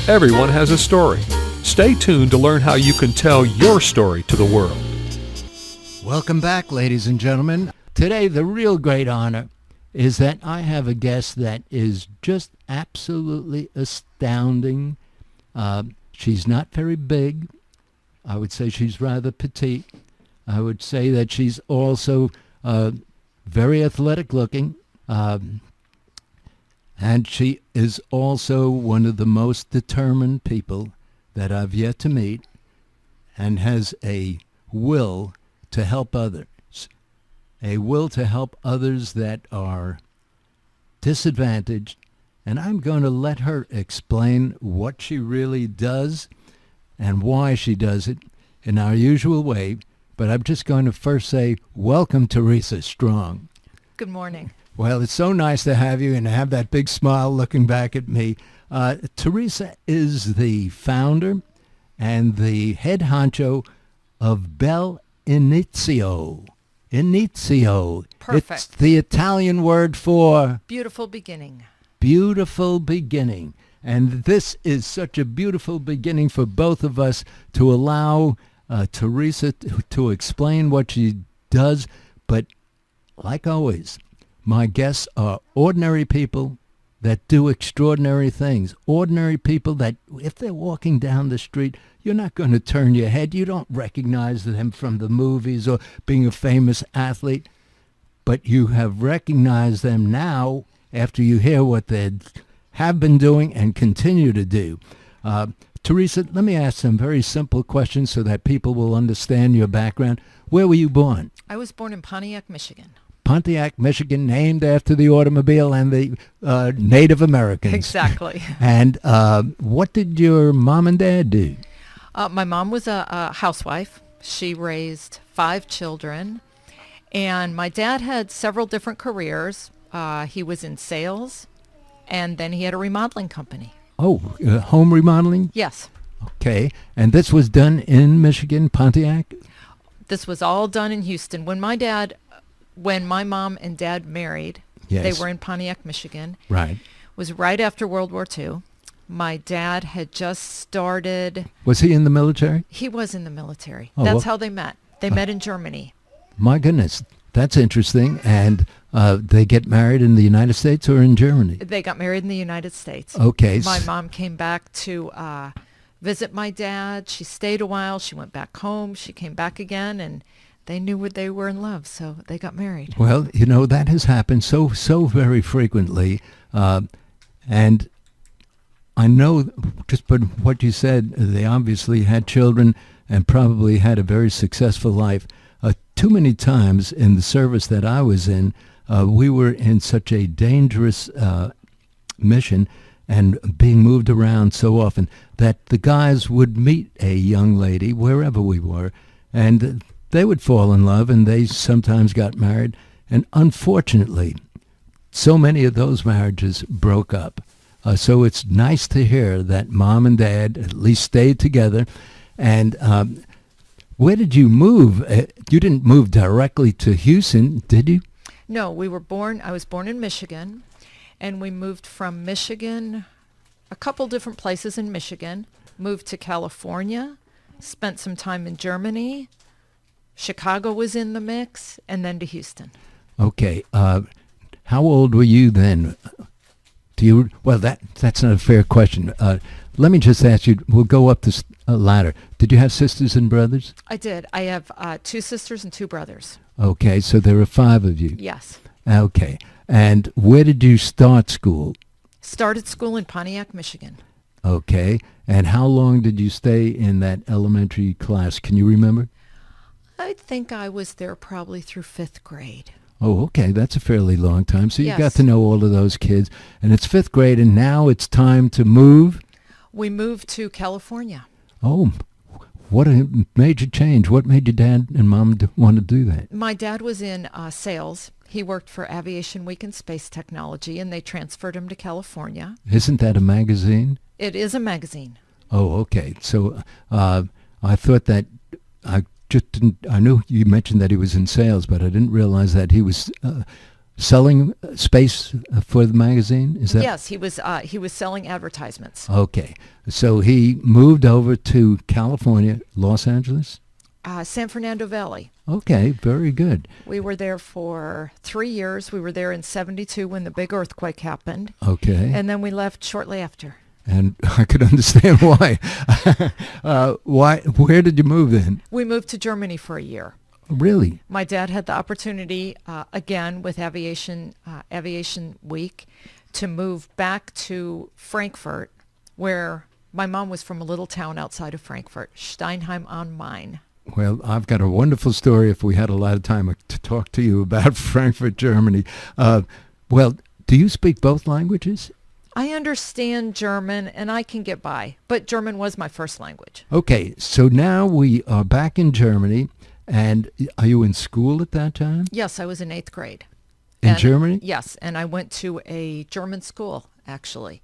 Everyone has a story. Stay tuned to learn how you can tell your story to the world. Welcome back, ladies and gentlemen. Today, the real great honor is that I have a guest that is just absolutely astounding. She's not very big. I would say she's rather petite. I would say that she's also very athletic looking. And she is also one of the most determined people that I've yet to meet, and has a will to help others. A will to help others that are disadvantaged. And I'm going to let her explain what she really does and why she does it in our usual way. But I'm just going to first say, welcome, Theresa Strong. Good morning. Well, it's so nice to have you and to have that big smile looking back at me. Theresa is the founder and the head honcho of Bel Inizio. Inizio. Perfect. It's the Italian word for Beautiful beginning. beautiful beginning. And this is such a beautiful beginning for both of us to allow Theresa to explain what she does. But like always, my guests are ordinary people that do extraordinary things. Ordinary people that, if they're walking down the street, you're not going to turn your head. You don't recognize them from the movies or being a famous athlete. But you have recognized them now after you hear what they have been doing and continue to do. Theresa, let me ask some very simple questions so that people will understand your background. Where were you born? I was born in Pontiac, Michigan. Pontiac, Michigan, named after the automobile and the Native Americans. Exactly. And what did your mom and dad do? My mom was a housewife. She raised 5 children. And my dad had several different careers. He was in sales, and then he had a remodeling company. Oh, home remodeling? Yes. Okay. And this was done in Michigan, Pontiac? This was all done in Houston. When my mom and dad married, Yes. they were in Pontiac, Michigan. Right. It was right after World War II. My dad had just started. Was he in the military? He was in the military. Oh, That's well. how they met. They met in Germany. My goodness. That's interesting. And they get married in the United States or in Germany? They got married in the United States. Okay. My mom came back to visit my dad. She stayed a while. She went back home. She came back again, and they knew they were in love, so they got married. Well, you know, that has happened so very frequently. And I know, just by what you said, they obviously had children and probably had a very successful life. Too many times in the service that I was in, we were in such a dangerous mission and being moved around so often that the guys would meet a young lady wherever we were, and they would fall in love, and they sometimes got married. And unfortunately, so many of those marriages broke up. So it's nice to hear that mom and dad at least stayed together. And where did you move? You didn't move directly to Houston, did you? No, I was born in Michigan, and we moved from Michigan, a couple different places in Michigan, moved to California, spent some time in Germany, Chicago was in the mix, and then to Houston. Okay. How old were you then? Well, that's not a fair question. Let me just ask you, we'll go up this ladder. Did you have sisters and brothers? I did. I have 2 sisters and 2 brothers. Okay, so there are 5 of you. Yes. Okay. And where did you start school? Started school in Pontiac, Michigan. Okay. And how long did you stay in that elementary class? Can you remember? I think I was there probably through 5th grade. Oh, okay. That's a fairly long time. So you Yes. got to know all of those kids. And it's 5th grade, and now it's time to move? We moved to California. Oh, what a major change. What made your dad and mom want to do that? My dad was in sales. He worked for Aviation Week and Space Technology, and they transferred him to California. Isn't that a magazine? It is a magazine. Oh, okay. So I thought that I knew you mentioned that he was in sales, but I didn't realize that he was selling space for the magazine? Is that Yes, he was selling advertisements. okay? So he moved over to California, Los Angeles. San Fernando Valley. Okay, very good. We were there for 3 years. We were there in 72 when the big earthquake happened. Okay, And then we left shortly after. and I could understand why. Why? Where did you move then? We moved to Germany for a year. Really? My dad had the opportunity, again with Aviation Week, to move back to Frankfurt, where my mom was from a little town outside of Frankfurt, Steinheim am Main. Well, I've got a wonderful story if we had a lot of time to talk to you about Frankfurt, Germany. Well, do you speak both languages? I understand German and I can get by, but German was my first language. Okay, so now we are back in Germany, and are you in school at that time? Yes, I was in 8th grade. In Germany? Yes, and I went to a German school, actually.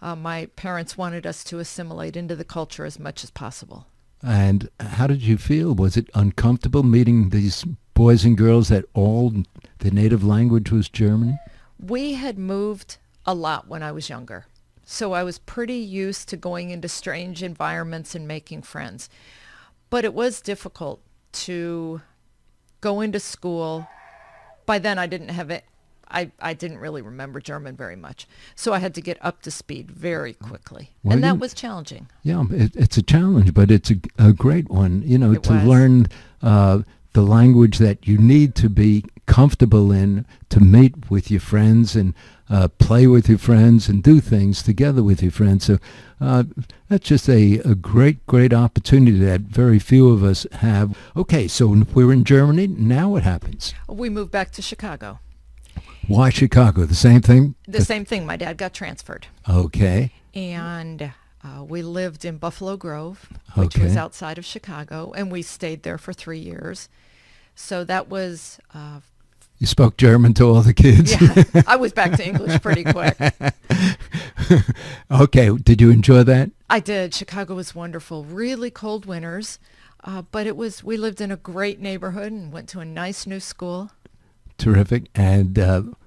My parents wanted us to assimilate into the culture as much as possible. And how did you feel? Was it uncomfortable meeting these boys and girls that all the native language was German? We had moved a lot when I was younger, so I was pretty used to going into strange environments and making friends. But it was difficult to go into school. By then I didn't have it. I didn't really remember German very much, so I had to get up to speed very quickly, Well, and that you- was challenging. Yeah, it's a challenge, but it's a great one, It to was. learn the language that you need to be comfortable in to meet with your friends and play with your friends and do things together with your friends. So that's just a great, great opportunity that very few of us have. Okay, so we're in Germany. Now what happens? We moved back to Chicago. Why Chicago? The same thing? The same thing. My dad got transferred, Okay. and we lived in Buffalo Grove, which was Okay. outside of Chicago, and we stayed there for 3 years. So that was, You spoke German to all the kids? yeah, I was back to English pretty quick. Okay, did you enjoy that? I did. Chicago was wonderful. Really cold winters, but we lived in a great neighborhood and went to a nice new school. Terrific. And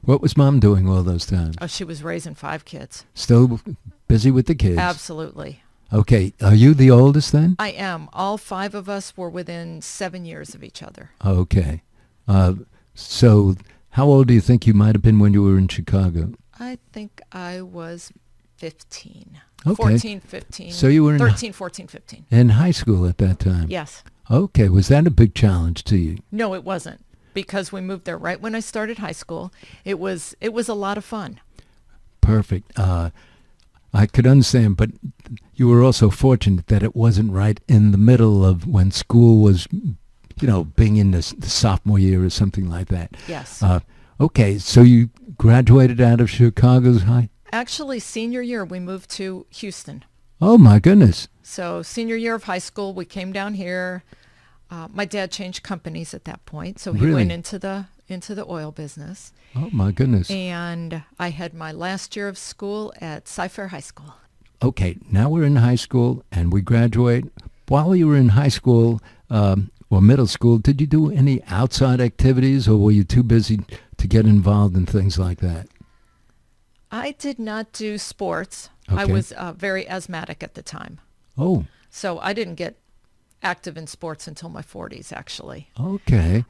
what was Mom doing all those times? Oh, she was raising 5 kids. Still busy with the kids? Absolutely. Okay. Are you the oldest then? I am. All 5 of us were within 7 years of each other. Okay. So how old do you think you might have been when you were in Chicago? I think I was 15. Okay. 14, 15. So you were in 13, 14, 15. in high school at that time? Yes. Okay. Was that a big challenge to you? No, it wasn't, because we moved there right when I started high school. It was a lot of fun. Perfect. I could understand, but you were also fortunate that it wasn't right in the middle of when school was, being in the sophomore year or something like that. Yes. Okay, so you graduated out of Chicago's high? Actually, senior year, we moved to Houston. Oh, my goodness. So senior year of high school, we came down here. My dad changed companies at that point, so he Really? went into the oil business. Oh, my goodness. And I had my last year of school at Cy-Fair High School. Okay, now we're in high school and we graduate. While you were in high school or middle school, did you do any outside activities, or were you too busy to get involved in things like that? I did not do sports. I Okay. was very asthmatic at the time. Oh, So I didn't get active in sports until my 40s, actually. okay.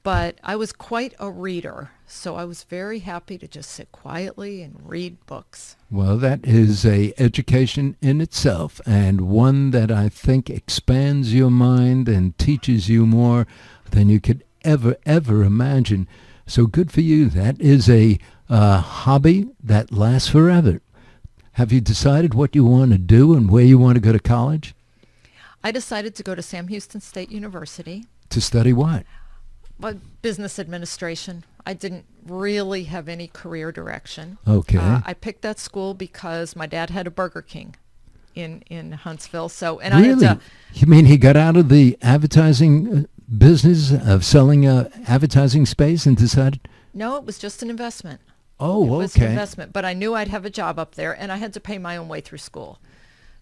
But I was quite a reader, so I was very happy to just sit quietly and read books. Well, that is a education in itself, and one that I think expands your mind and teaches you more than you could ever imagine. So good for you. That is a hobby that lasts forever. Have you decided what you want to do and where you want to go to college? I decided to go to Sam Houston State University, To study what? business administration. I didn't really have any career direction. Okay. I picked that school because my dad had a Burger King in Huntsville. So, and I Really? had to, You mean he got out of the advertising business of selling advertising space and decided, no, it was just an investment. oh, It was an okay. investment, but I knew I'd have a job up there, and I had to pay my own way through school.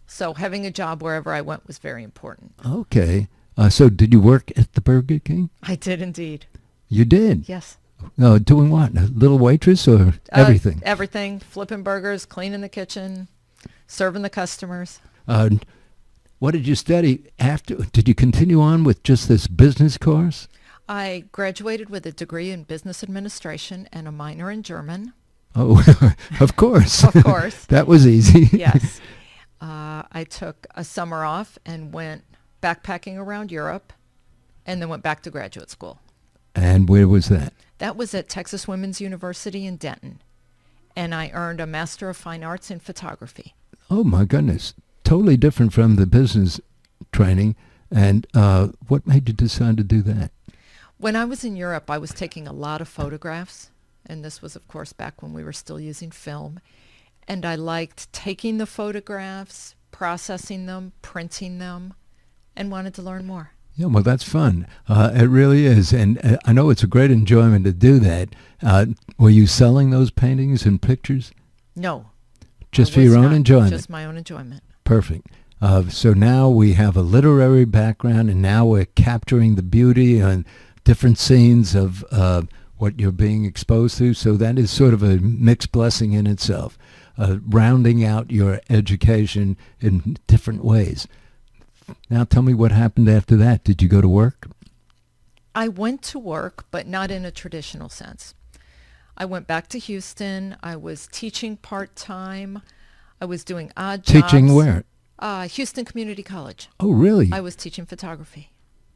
So having a job wherever I went was very important. Okay. So did you work at the Burger King? I did indeed. You did? Yes. Doing what? A little waitress or everything? Everything. Flipping burgers, cleaning the kitchen, serving the customers. What did you study after? Did you continue on with just this business course? I graduated with a degree in business administration and a minor in German. Oh, of course. Of course. That was easy. Yes. I took a summer off and went backpacking around Europe and then went back to graduate school. And where was that? That was at Texas Women's University in Denton. And I earned a Master of Fine Arts in photography. Oh, my goodness. Totally different from the business training. And what made you decide to do that? When I was in Europe, I was taking a lot of photographs. And this was, of course, back when we were still using film. And I liked taking the photographs, processing them, printing them, and wanted to learn more. Yeah, well, that's fun. It really is. And I know it's a great enjoyment to do that. Were you selling those paintings and pictures? No. Just I for was your own not. enjoyment? Just my own enjoyment. Perfect. So now we have a literary background, and now we're capturing the beauty and different scenes of what you're being exposed to. So that is sort of a mixed blessing in itself, rounding out your education in different ways. Now tell me what happened after that. Did you go to work? I went to work, but not in a traditional sense. I went back to Houston. I was teaching part-time. I was doing odd jobs. Teaching where? Houston Community College. Oh, really? I was teaching photography.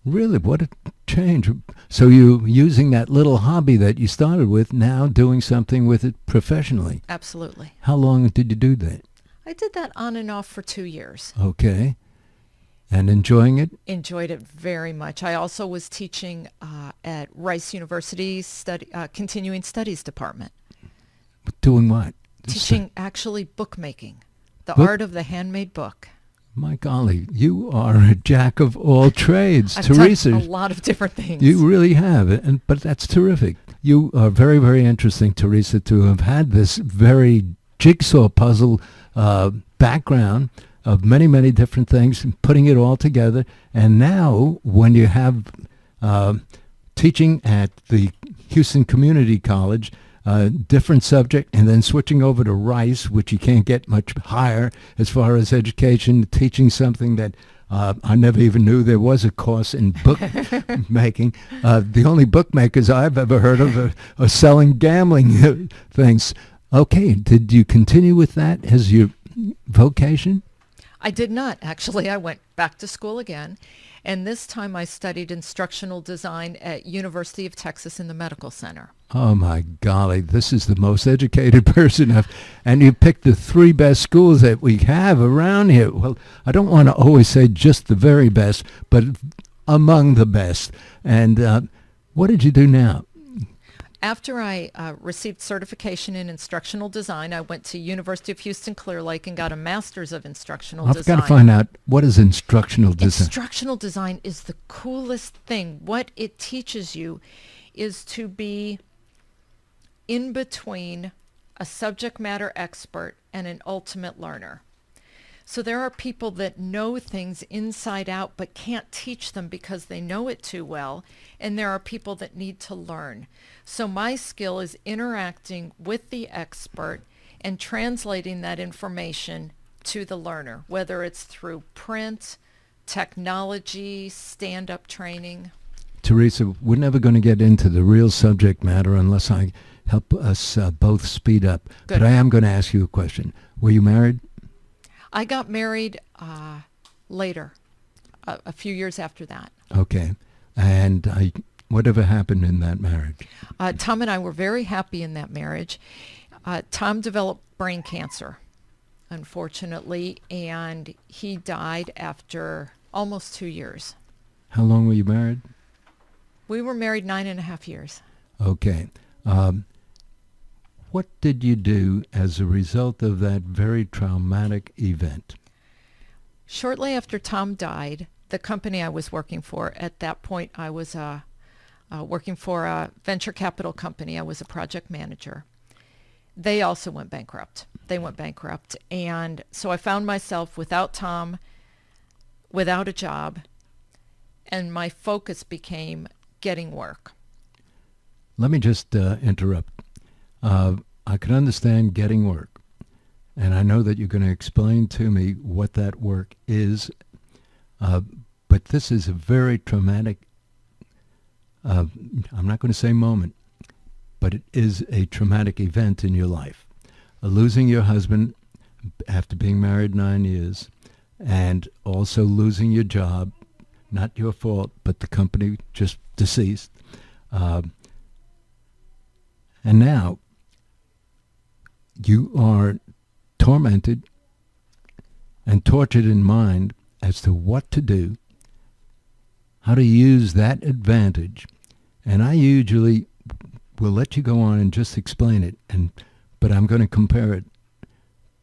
Really? What a change. So you using that little hobby that you started with, now doing something with it professionally. Absolutely. How long did you do that? I did that on and off for 2 years. Okay. And enjoying it? Enjoyed it very much. I also was teaching at Rice University's continuing studies department. Doing what? Teaching actually bookmaking, the Book? art of the handmade book. My golly, you are a jack of all trades, I've Theresa. done a lot of different things. You really have, but that's terrific. You are very, very interesting, Theresa, to have had this very jigsaw puzzle background of many, many different things and putting it all together. And now when you have teaching at the Houston Community College, different subject, and then switching over to Rice, which you can't get much higher as far as education, teaching something that I never even knew there was a course in bookmaking. The only bookmakers I've ever heard of are selling gambling things. Okay, did you continue with that as your vocation? I did not, actually. I went back to school again, and this time I studied instructional design at University of Texas in the Medical Center. Oh, my golly, this is the most educated person and you picked the 3 best schools that we have around here. Well, I don't want to always say just the very best, but among the best. And what did you do now? After I received certification in instructional design, I went to University of Houston Clear Lake and got a master's of instructional design. I've got to find out, what is instructional design? Instructional design is the coolest thing. What it teaches you is to be in between a subject matter expert and an ultimate learner. So there are people that know things inside out but can't teach them because they know it too well, and there are people that need to learn. So my skill is interacting with the expert and translating that information to the learner, whether it's through print, technology, stand-up training. Theresa, we're never going to get into the real subject matter unless I help us both speed up. Good. But I am going to ask you a question. Were you married? I got married later, a few years after that. Okay. And whatever happened in that marriage? Tom and I were very happy in that marriage. Tom developed brain cancer, unfortunately, and he died after almost 2 years. How long were you married? We were married 9.5 years. Okay. What did you do as a result of that very traumatic event? Shortly after Tom died, the company I was working for, at that point I was working for a venture capital company. I was a project manager. They also went bankrupt. And so I found myself without Tom, without a job, and my focus became getting work. Let me just interrupt. I can understand getting work, and I know that you're going to explain to me what that work is, but this is a very traumatic, I'm not going to say moment, but it is a traumatic event in your life. Losing your husband after being married 9 years, and also losing your job, not your fault, but the company just deceased. And now you are tormented and tortured in mind as to what to do, how to use that advantage. And I usually will let you go on and just explain it, but I'm going to compare it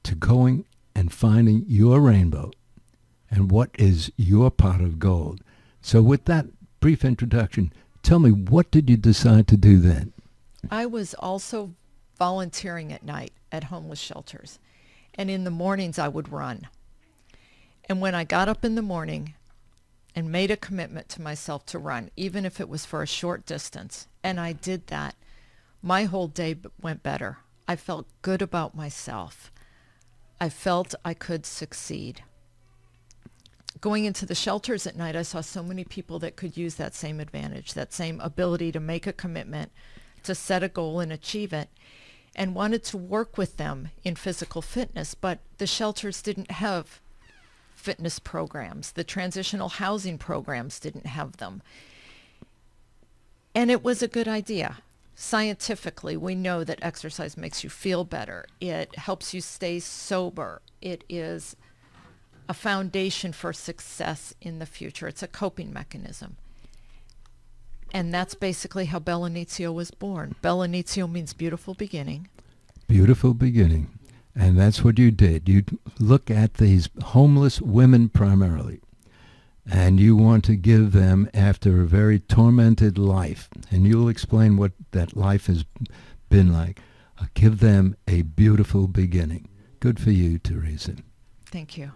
to going and finding your rainbow and what is your pot of gold. So with that brief introduction, tell me, what did you decide to do then? I was also volunteering at night at homeless shelters, and in the mornings I would run. And when I got up in the morning and made a commitment to myself to run, even if it was for a short distance, and I did that, my whole day went better. I felt good about myself. I felt I could succeed. Going into the shelters at night, I saw so many people that could use that same advantage, that same ability to make a commitment, to set a goal and achieve it, and wanted to work with them in physical fitness. But the shelters didn't have fitness programs. The transitional housing programs didn't have them. And it was a good idea. Scientifically, we know that exercise makes you feel better. It helps you stay sober. It is a foundation for success in the future. It's a coping mechanism. And that's basically how Bel Inizio was born. Bel Inizio means beautiful beginning. Beautiful beginning. And that's what you did. You look at these homeless women primarily, and you want to give them, after a very tormented life, and you'll explain what that life has been like, give them a beautiful beginning. Good for you, Theresa. Thank you.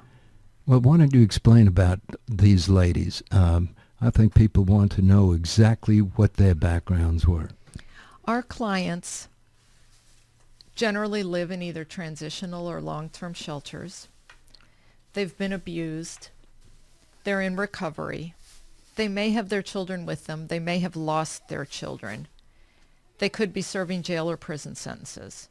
Well, why don't you explain about these ladies? I think people want to know exactly what their backgrounds were. Our clients generally live in either transitional or long-term shelters. They've been abused. They're in recovery. They may have their children with them. They may have lost their children. They could be serving jail or prison sentences.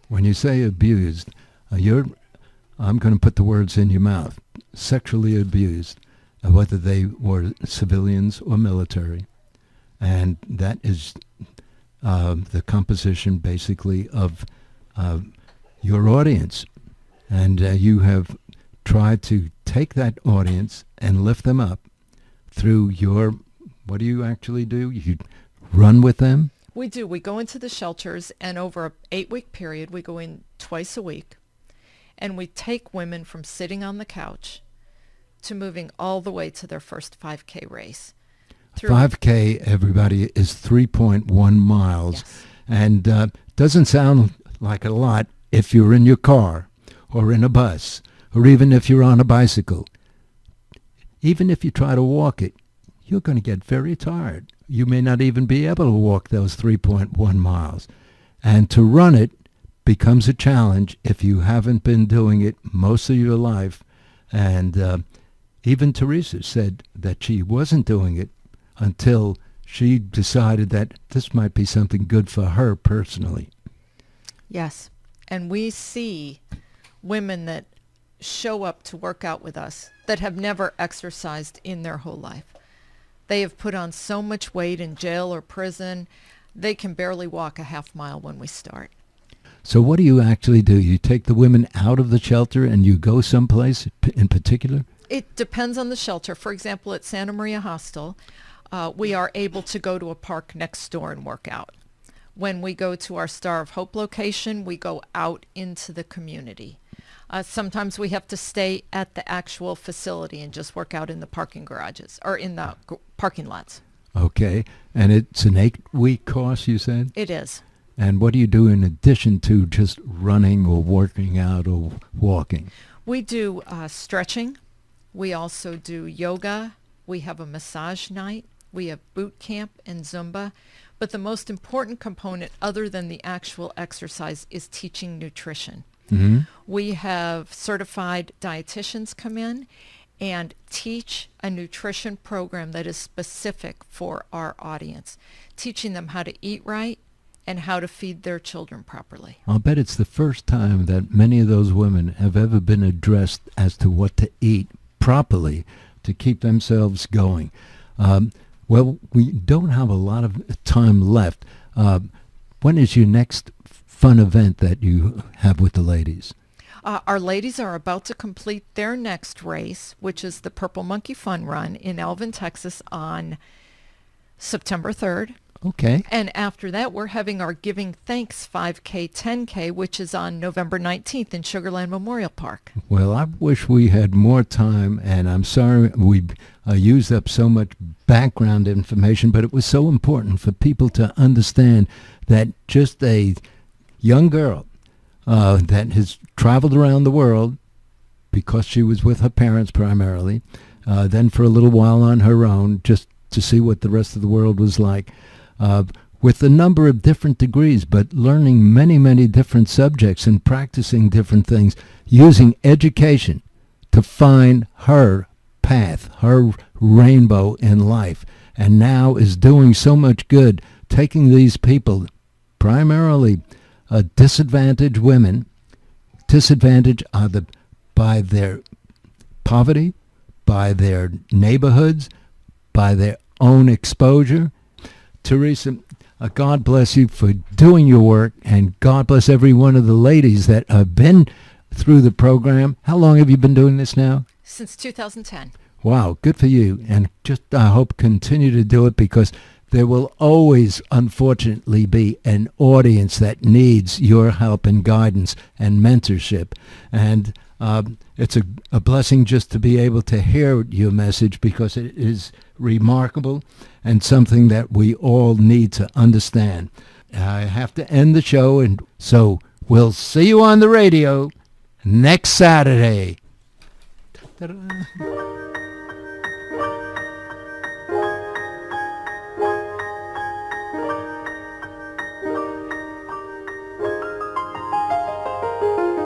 When you say abused, I'm going to put the words in your mouth. Sexually abused, whether they were civilians or military. And that is the composition, basically, of your audience. And you have tried to take that audience and lift them up through your, what do you actually do? You run with them? We do. We go into the shelters, and over an 8-week period, we go in twice a week, and we take women from sitting on the couch to moving all the way to their first 5K race. 5K, everybody, is 3.1 miles. Yes. And doesn't sound like a lot if you're in your car or in a bus or even if you're on a bicycle. Even if you try to walk it, you're going to get very tired. You may not even be able to walk those 3.1 miles. And to run it becomes a challenge if you haven't been doing it most of your life. And even Theresa said that she wasn't doing it until she decided that this might be something good for her personally. Yes. And we see women that show up to work out with us that have never exercised in their whole life. They have put on so much weight in jail or prison, they can barely walk a half mile when we start. So what do you actually do? You take the women out of the shelter and you go someplace in particular? It depends on the shelter. For example, at Santa Maria Hostel, we are able to go to a park next door and work out. When we go to our Star of Hope location, we go out into the community. Sometimes we have to stay at the actual facility and just work out in the parking garages or in the parking lots. Okay. And it's an 8-week course, you said? It is. And what do you do in addition to just running or working out or walking? We do stretching. We also do yoga. We have a massage night. We have boot camp and Zumba. But the most important component, other than the actual exercise, is teaching nutrition. Mm-hmm. We have certified dietitians come in and teach a nutrition program that is specific for our audience, teaching them how to eat right and how to feed their children properly. I'll bet it's the first time that many of those women have ever been addressed as to what to eat properly to keep themselves going. Well, we don't have a lot of time left. When is your next fun event that you have with the ladies? Our ladies are about to complete their next race, which is the Purple Monkey Fun Run in Alvin, Texas on September 3rd. Okay. And after that, we're having our Giving Thanks 5K, 10K, which is on November 19th in Sugar Land Memorial Park. Well, I wish we had more time, and I'm sorry we used up so much background information, but it was so important for people to understand that just a young girl that has traveled around the world because she was with her parents primarily, then for a little while on her own, just to see what the rest of the world was like, with a number of different degrees, but learning many, many different subjects and practicing different things, using education to find her path, her rainbow in life, and now is doing so much good, taking these people, primarily disadvantaged women, disadvantaged either by their poverty, by their neighborhoods, by their own exposure. Theresa, God bless you for doing your work, and God bless every one of the ladies that have been through the program. How long have you been doing this now? Since 2010. Wow, good for you. And just, I hope, continue to do it, because there will always, unfortunately, be an audience that needs your help and guidance and mentorship. And it's a blessing just to be able to hear your message, because it is remarkable and something that we all need to understand. I have to end the show, and so we'll see you on the radio next Saturday. Ta-da.